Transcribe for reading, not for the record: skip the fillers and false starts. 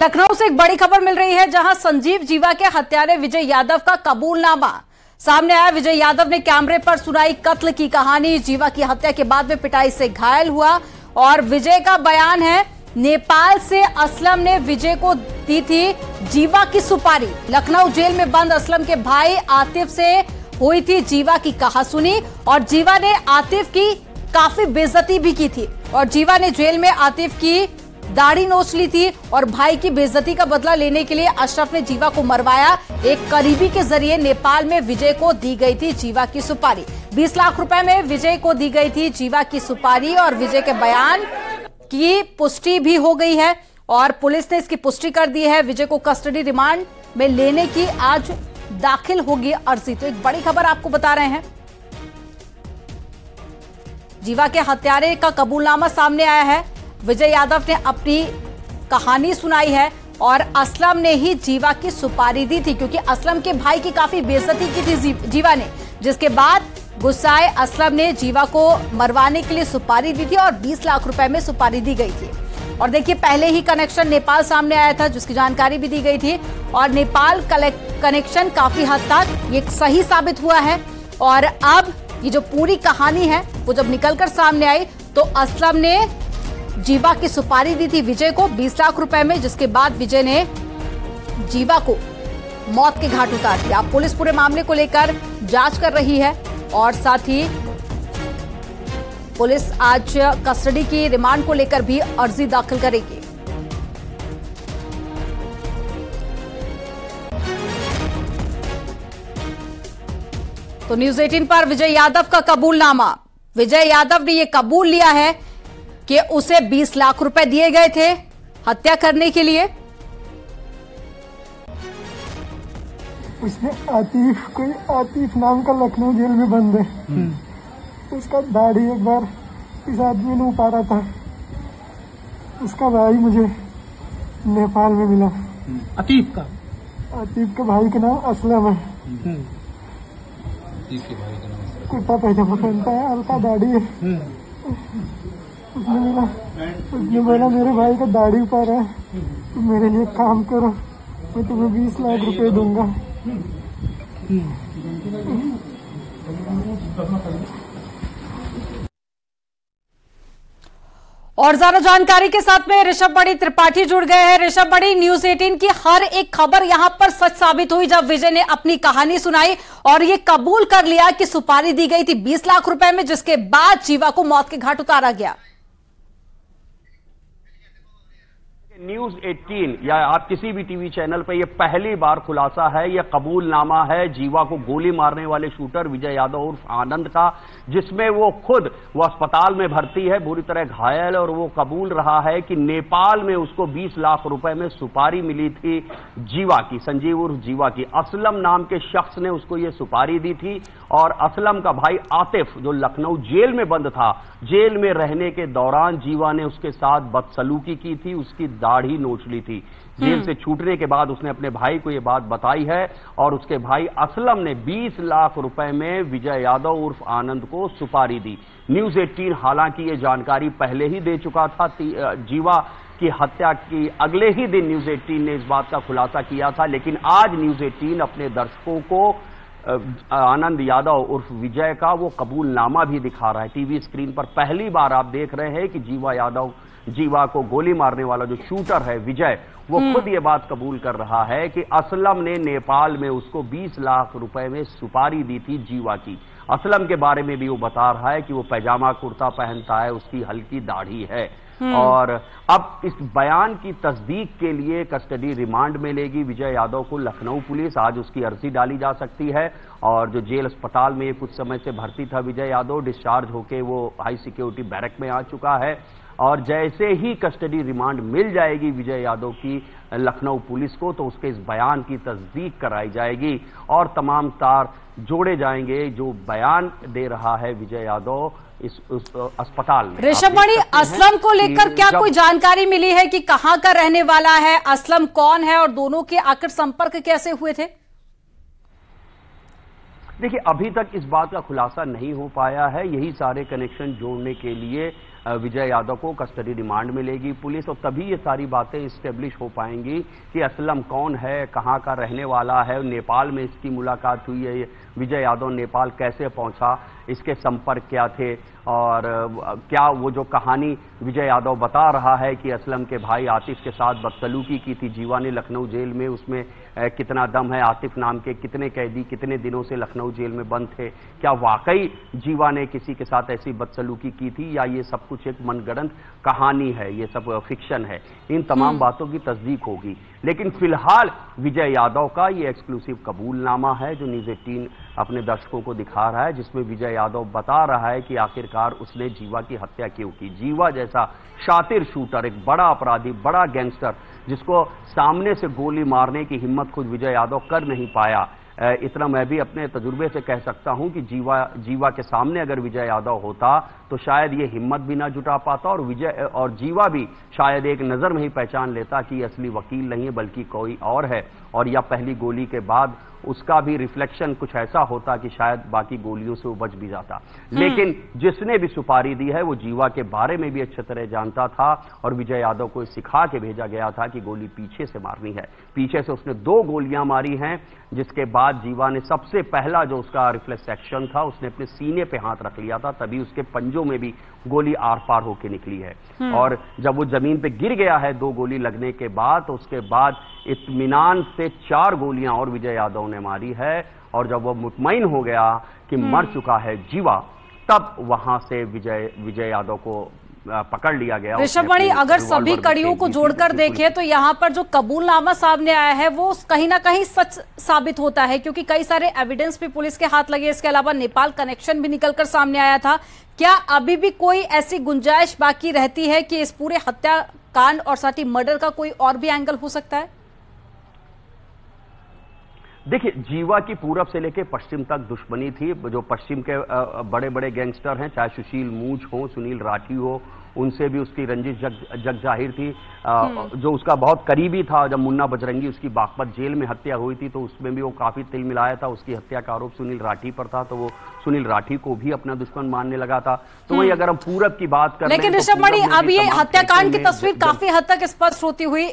लखनऊ से एक बड़ी खबर मिल रही है, जहां संजीव जीवा के हत्यारे विजय यादव का कबूलनामा सामने आया। विजय यादव ने कैमरे पर सुनाई कत्ल की कहानी। जीवा की हत्या के बाद में पिटाई से घायल हुआ और विजय का बयान है, नेपाल से असलम ने विजय को दी थी जीवा की सुपारी। लखनऊ जेल में बंद असलम के भाई आतिफ से हुई थी जीवा की कहासुनी और जीवा ने आतिफ की काफी बेइज्जती भी की थी और जीवा ने जेल में आतिफ की दाढ़ी नोच ली थी और भाई की बेइज्जती का बदला लेने के लिए अशरफ ने जीवा को मरवाया। एक करीबी के जरिए नेपाल में विजय को दी गई थी जीवा की सुपारी। 20 लाख रुपए में विजय को दी गई थी जीवा की सुपारी और विजय के बयान की पुष्टि भी हो गई है और पुलिस ने इसकी पुष्टि कर दी है। विजय को कस्टडी रिमांड में लेने की आज दाखिल होगी अर्जी। तो एक बड़ी खबर आपको बता रहे हैं, जीवा के हत्यारे का कबूलनामा सामने आया है। विजय यादव ने अपनी कहानी सुनाई है और असलम ने ही जीवा की सुपारी दी थी, क्योंकि असलम के भाई की काफी बेइज्जती की थी जीवा ने, जिसके बाद गुस्साए असलम ने जीवा को मरवाने के लिए सुपारी दी थी और 20 लाख रुपए में सुपारी दी गई थी। और देखिए, पहले ही कनेक्शन नेपाल सामने आया था, जिसकी जानकारी भी दी गई थी और नेपाल कनेक्शन काफी हद तक ये सही साबित हुआ है। और अब ये जो पूरी कहानी है वो जब निकलकर सामने आई तो असलम ने जीवा की सुपारी दी थी विजय को 20 लाख रुपए में, जिसके बाद विजय ने जीवा को मौत के घाट उतार दिया। पुलिस पूरे मामले को लेकर जांच कर रही है और साथ ही पुलिस आज कस्टडी की रिमांड को लेकर भी अर्जी दाखिल करेगी। तो न्यूज़ 18 पर विजय यादव का कबूलनामा। विजय यादव ने यह कबूल लिया है कि उसे 20 लाख रुपए दिए गए थे हत्या करने के लिए। उसने आतिफ नाम का लखनऊ जेल में बंद है। उसका दाढ़ी एक बार इस आदमी ने उतारा था। उसका भाई मुझे नेपाल में मिला। आतिफ के भाई का नाम असलम है। कुर्ता पैजामा पहनता है, हल्का दाढ़ी है। उसने बोला मेरे भाई का दाढ़ी उतारा है, तो मेरे लिए काम करो, मैं तुम्हें 20 लाख रुपए दूंगा। और ज्यादा जानकारी के साथ में ऋषभ बड़ी त्रिपाठी जुड़ गए हैं। ऋषभ बड़ी, न्यूज़ 18 की हर एक खबर यहां पर सच साबित हुई जब विजय ने अपनी कहानी सुनाई और ये कबूल कर लिया कि सुपारी दी गई थी 20 लाख रुपए में, जिसके बाद जीवा को मौत के घाट उतारा गया। न्यूज़ 18 या आप किसी भी टीवी चैनल पर यह पहली बार खुलासा है, यह कबूलनामा है जीवा को गोली मारने वाले शूटर विजय यादव उर्फ आनंद का, जिसमें वो अस्पताल में भर्ती है, बुरी तरह घायल, और वो कबूल रहा है कि नेपाल में उसको 20 लाख रुपए में सुपारी मिली थी जीवा की, संजीव उर्फ जीवा की। असलम नाम के शख्स ने उसको ये सुपारी दी थी और असलम का भाई आतिफ, जो लखनऊ जेल में बंद था, जेल में रहने के दौरान जीवा ने उसके साथ बदसलूकी की थी, उसकी दाढ़ी नोच ली थी। जेल से छूटने के बाद उसने अपने भाई को यह बात बताई है और उसके भाई असलम ने 20 लाख रुपए में विजय यादव उर्फ आनंद को सुपारी दी। न्यूज़ 18 हालांकि ये जानकारी पहले ही दे चुका था। जीवा की हत्या की अगले ही दिन न्यूज़ 18 ने इस बात का खुलासा किया था, लेकिन आज न्यूज़ 18 अपने दर्शकों को आनंद यादव उर्फ विजय का वो कबूलनामा भी दिखा रहा है। टीवी स्क्रीन पर पहली बार आप देख रहे हैं कि जीवा को गोली मारने वाला जो शूटर है विजय, वो खुद ये बात कबूल कर रहा है कि असलम ने नेपाल में उसको 20 लाख रुपए में सुपारी दी थी जीवा की। असलम के बारे में भी वो बता रहा है कि वो पैजामा कुर्ता पहनता है, उसकी हल्की दाढ़ी है। और अब इस बयान की तस्दीक के लिए कस्टडी रिमांड में लेगी विजय यादव को लखनऊ पुलिस। आज उसकी अर्जी डाली जा सकती है और जो जेल अस्पताल में कुछ समय से भर्ती था विजय यादव, डिस्चार्ज होकर वो हाई सिक्योरिटी बैरक में आ चुका है और जैसे ही कस्टडी रिमांड मिल जाएगी विजय यादव की लखनऊ पुलिस को, तो उसके इस बयान की तस्दीक कराई जाएगी और तमाम तार जोड़े जाएंगे जो बयान दे रहा है विजय यादव इस अस्पताल में। ऋषभ बड़ी, असलम को लेकर क्या कोई जानकारी मिली है कि कहां का रहने वाला है, असलम कौन है और दोनों के आखिर संपर्क कैसे हुए थे? देखिए, अभी तक इस बात का खुलासा नहीं हो पाया है। यही सारे कनेक्शन जोड़ने के लिए विजय यादव को कस्टडी रिमांड मिलेगी पुलिस, और तभी ये सारी बातें इस्टेब्लिश हो पाएंगी कि असलम कौन है, कहाँ का रहने वाला है, नेपाल में इसकी मुलाकात हुई है, विजय यादव नेपाल कैसे पहुंचा, इसके संपर्क क्या थे, और क्या वो जो कहानी विजय यादव बता रहा है कि असलम के भाई आतिफ के साथ बदसलूकी की थी जीवा ने लखनऊ जेल में, उसमें कितना दम है, आतिफ नाम के कितने कैदी कितने दिनों से लखनऊ जेल में बंद थे, क्या वाकई जीवा ने किसी के साथ ऐसी बदसलूकी की थी या ये सब कुछ एक मनगढ़ंत कहानी है, ये सब फिक्शन है, इन तमाम बातों की तस्दीक होगी। लेकिन फिलहाल विजय यादव का ये एक्सक्लूसिव कबूलनामा है जो न्यूज़ 18 अपने दर्शकों को दिखा रहा है, जिसमें विजय यादव बता रहा है कि आखिरकार उसने जीवा की हत्या क्यों की। जीवा जैसा शातिर शूटर, एक बड़ा अपराधी, बड़ा गैंगस्टर, जिसको सामने से गोली मारने की हिम्मत खुद विजय यादव कर नहीं पाया, इतना मैं भी अपने तजुर्बे से कह सकता हूं कि जीवा के सामने अगर विजय यादव होता तो शायद ये हिम्मत भी ना जुटा पाता, और जीवा भी शायद एक नजर में ही पहचान लेता कि असली वकील नहीं है बल्कि कोई और है, और या पहली गोली के बाद उसका भी रिफ्लेक्शन कुछ ऐसा होता कि शायद बाकी गोलियों से वो बच भी जाता। लेकिन जिसने भी सुपारी दी है वो जीवा के बारे में भी अच्छी तरह जानता था, और विजय यादव को सिखा के भेजा गया था कि गोली पीछे से मारनी है। पीछे से उसने 2 गोलियां मारी हैं, जिसके बाद जीवा ने सबसे पहला जो उसका रिफ्लेक्स एक्शन था, उसने अपने सीने पे हाथ रख लिया था, तभी उसके पंजों में भी गोली आर पार होकर निकली है। और जब वो जमीन पे गिर गया है 2 गोली लगने के बाद, तो उसके बाद इत्मीनान से 4 गोलियां और विजय यादव ने मारी है, और जब वो मुतमईन हो गया कि मर चुका है जीवा, तब वहां से विजय यादव को पकड़ लिया गया। ऋषभमणि, अगर सभी कड़ियों को जोड़कर देखें तो यहाँ पर जो कबूलनामा सामने आया है वो कहीं ना कहीं सच साबित होता है, क्योंकि कई सारे एविडेंस भी पुलिस के हाथ लगे, इसके अलावा नेपाल कनेक्शन भी निकलकर सामने आया था। क्या अभी भी कोई ऐसी गुंजाइश बाकी रहती है कि इस पूरे हत्याकांड और साथ ही मर्डर का कोई और भी एंगल हो सकता है? देखिए, जीवा की पूरब से लेकर पश्चिम तक दुश्मनी थी। जो पश्चिम के बड़े बड़े गैंगस्टर हैं, चाहे सुशील मूंछ हो, सुनील राठी हो, उनसे भी उसकी रंजिश जग जाहिर थी। जो उसका बहुत करीबी था, जब मुन्ना बजरंगी उसकी बागपत जेल में हत्या हुई थी तो उसमें भी वो काफी तिल मिलाया था। उसकी हत्या का आरोप सुनील राठी पर था, तो वो सुनील राठी को भी अपना दुश्मन मानने लगा था। तो वही अगर हम पूरब की बात करें, लेकिन ऋषभमणि, अब ये हत्याकांड की तस्वीर काफी हद तक स्पष्ट होती हुई